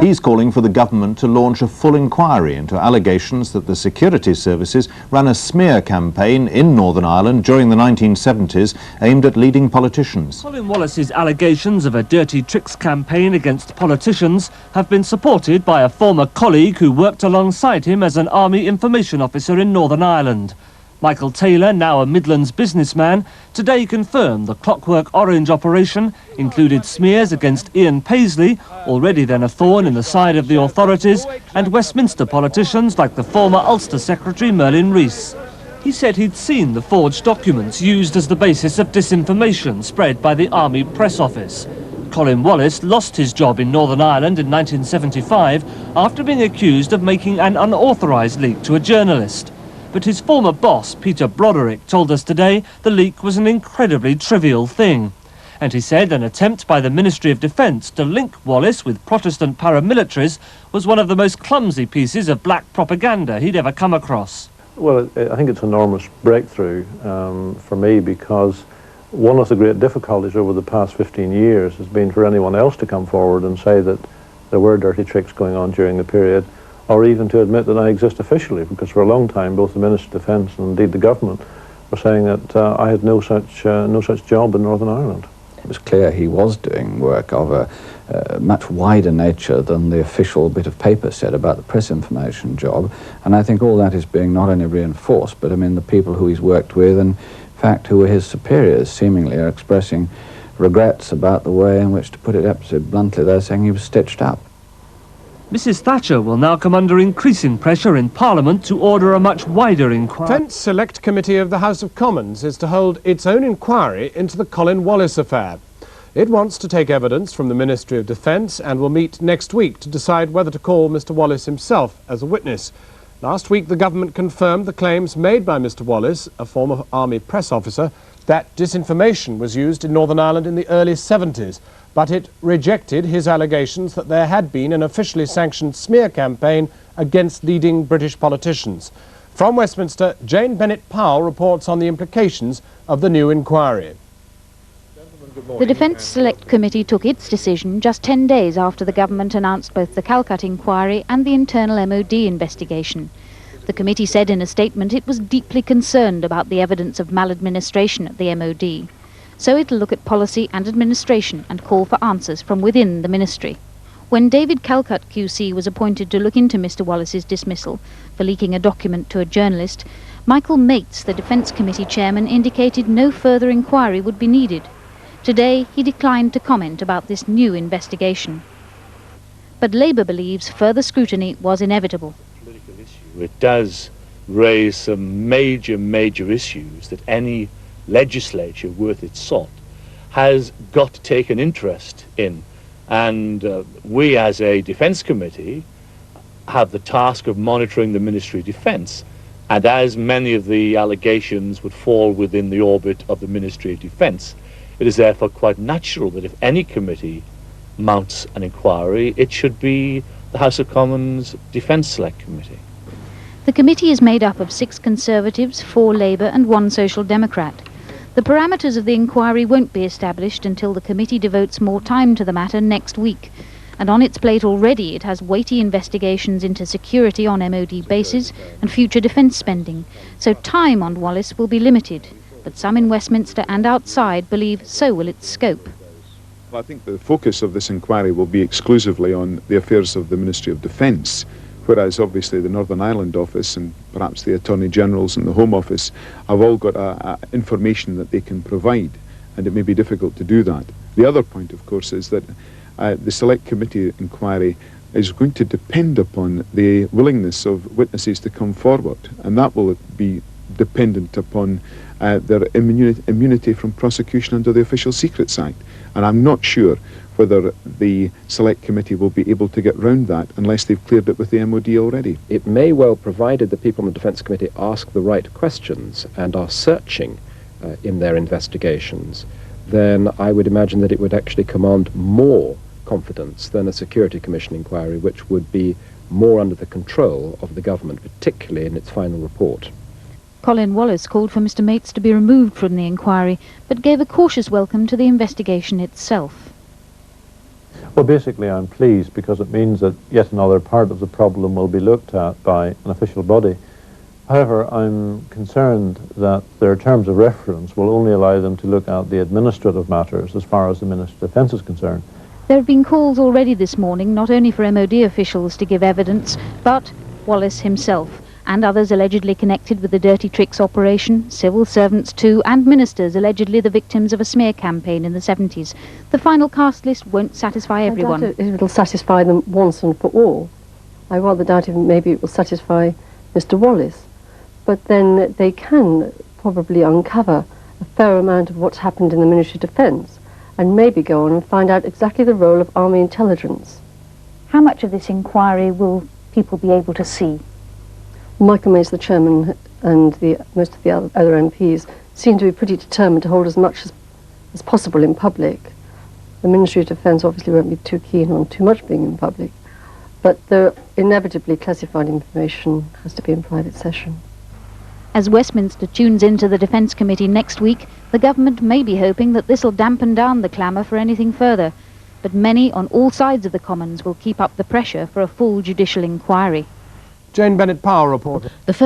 He's calling for the government to launch a full inquiry into allegations that the security services ran a smear campaign in Northern Ireland during the 1970s aimed at leading politicians. Colin Wallace's allegations of a dirty tricks campaign against politicians have been supported by a former colleague who worked alongside him as an army information officer in Northern Ireland. Michael Taylor, now a Midlands businessman, today confirmed the Clockwork Orange operation included smears against Ian Paisley, already then a thorn in the side of the authorities, and Westminster politicians like the former Ulster Secretary Merlin Rees. He said he'd seen the forged documents used as the basis of disinformation spread by the Army Press Office. Colin Wallace lost his job in Northern Ireland in 1975 after being accused of making an unauthorised leak to a journalist. But his former boss, Peter Broderick, told us today the leak was an incredibly trivial thing. And he said an attempt by the Ministry of Defence to link Wallace with Protestant paramilitaries was one of the most clumsy pieces of black propaganda he'd ever come across. Well, I think it's an enormous breakthrough for me, because one of the great difficulties over the past 15 years has been for anyone else to come forward and say that there were dirty tricks going on during the period, or even to admit that I exist officially, because for a long time both the Minister of Defence and indeed the government were saying that I had no such job in Northern Ireland. It was clear he was doing work of a much wider nature than the official bit of paper said about the press information job, and I think all that is being not only reinforced, but I mean the people who he's worked with and in fact who were his superiors seemingly are expressing regrets about the way in which, to put it absolutely bluntly, they're saying he was stitched up. Mrs Thatcher will now come under increasing pressure in Parliament to order a much wider inquiry. The Defence Select Committee of the House of Commons is to hold its own inquiry into the Colin Wallace affair. It wants to take evidence from the Ministry of Defence and will meet next week to decide whether to call Mr Wallace himself as a witness. Last week the government confirmed the claims made by Mr Wallace, a former Army press officer, that disinformation was used in Northern Ireland in the early 70s. But it rejected his allegations that there had been an officially sanctioned smear campaign against leading British politicians. From Westminster, Jane Bennett-Powell reports on the implications of the new inquiry. The Defence Select Committee took its decision just 10 days after the government announced both the Calcutta inquiry and the internal MOD investigation. The committee said in a statement it was deeply concerned about the evidence of maladministration at the MOD. So it'll look at policy and administration and call for answers from within the ministry. When David Calcutta QC was appointed to look into Mr Wallace's dismissal for leaking a document to a journalist, Michael Mates, the Defence Committee chairman, indicated no further inquiry would be needed. Today he declined to comment about this new investigation. But Labour believes further scrutiny was inevitable. It does raise some major issues that any legislature worth its salt has got to take an interest in, and we as a Defence Committee have the task of monitoring the Ministry of Defence, and as many of the allegations would fall within the orbit of the Ministry of Defence, it is therefore quite natural that if any committee mounts an inquiry, it should be the House of Commons Defence Select Committee. The committee is made up of 6 Conservatives, 4 Labour and 1 Social Democrat. The parameters of the inquiry won't be established until the committee devotes more time to the matter next week. And on its plate already it has weighty investigations into security on MOD bases and future defence spending. So time on Wallace will be limited. But some in Westminster and outside believe so will its scope. Well, I think the focus of this inquiry will be exclusively on the affairs of the Ministry of Defence, whereas obviously the Northern Ireland Office and perhaps the Attorney Generals and the Home Office have all got information that they can provide, and it may be difficult to do that. The other point, of course, is that the Select Committee inquiry is going to depend upon the willingness of witnesses to come forward, and that will be dependent upon their immunity from prosecution under the Official Secrets Act. And I'm not sure whether the Select Committee will be able to get round that unless they've cleared it with the MOD already. It may well, provided the people on the Defence Committee ask the right questions and are searching in their investigations, then I would imagine that it would actually command more confidence than a Security Commission inquiry, which would be more under the control of the government, particularly in its final report. Colin Wallace called for Mr Mates to be removed from the inquiry, but gave a cautious welcome to the investigation itself. Well, basically I'm pleased because it means that yet another part of the problem will be looked at by an official body. However, I'm concerned that their terms of reference will only allow them to look at the administrative matters as far as the Ministry of Defence is concerned. There have been calls already this morning not only for MOD officials to give evidence, but Wallace himself and others allegedly connected with the Dirty Tricks operation, civil servants too, and ministers allegedly the victims of a smear campaign in the 70s. The final cast list won't satisfy everyone. I doubt it'll satisfy them once and for all. I rather doubt if maybe it will satisfy Mr. Wallace. But then they can probably uncover a fair amount of what's happened in the Ministry of Defence and maybe go on and find out exactly the role of Army intelligence. How much of this inquiry will people be able to see? Michael Mays, the chairman, and most of the other MPs seem to be pretty determined to hold as much as possible in public. The Ministry of Defence obviously won't be too keen on too much being in public, but the inevitably classified information has to be in private session. As Westminster tunes into the Defence Committee next week, the government may be hoping that this will dampen down the clamour for anything further. But many on all sides of the Commons will keep up the pressure for a full judicial inquiry. Jane Bennett-Powell reported.